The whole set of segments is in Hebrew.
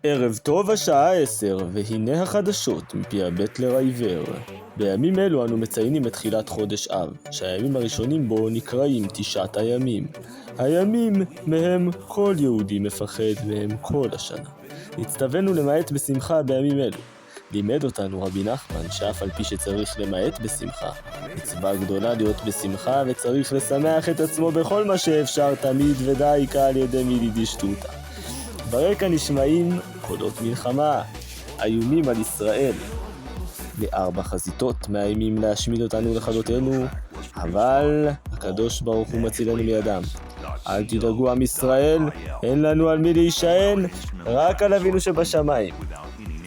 ערב טוב, השעה 10, והנה החדשות מפי הבטלר העיוור. בימים אלו אנו מציינים את תחילת חודש אב, שהימים הראשונים בו נקראים 9 הימים. הימים מהם כל יהודי מפחד מהם כל השנה. הצטווינו למעט בשמחה בימים אלו. לימד אותנו רבי נחמן שאף על פי שצריך למעט בשמחה, מצווה גדולה להיות בשמחה וצריך לשמח את עצמו בכל מה שאפשר תמיד ודי על ידי מילי דשטותא. ברקע נשמעים קולות מלחמה, איומים על ישראל. ב4 חזיתות מאיימים להשמיד אותנו לכלותנו, אבל הקדוש ברוך הוא מצילנו מידם. אל תדאגו עם ישראל, אין לנו על מי להישען, רק על אבינו שבשמיים.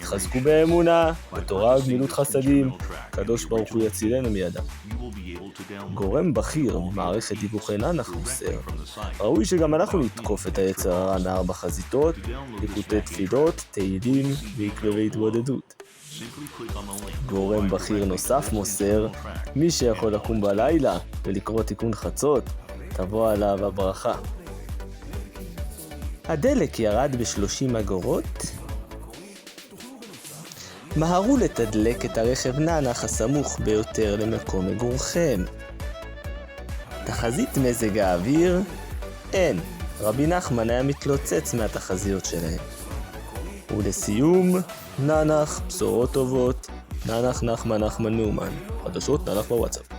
תחזקו באמונה, בתורה וגמילות חסדים, הקדוש ברוך הוא יצילנו מידם. גורם בכיר ממערכת דיווחי ננח מוסר, ראוי שגם אנחנו נתקוף את היצר הרע מ4 חזיתות, ליקוטי תפילות, תהילים ועקבי התבודדות. גורם בכיר נוסף מוסר, מי שיכול לקום בלילה ולקרוא תיקון חצות, תבוא עליו הברכה. הדלק ירד ב30 אגורות. מהרו לתדלק את הרכב ננח הסמוך ביותר למקום מגורכם. תחזית מזג האוויר? אין. רבי נחמן היה מתלוצץ מהתחזיות שלהם. ולסיום, ננח, בשורות טובות, ננח נחמן נחמן נומן. חדשות ננח בוואטסאפ.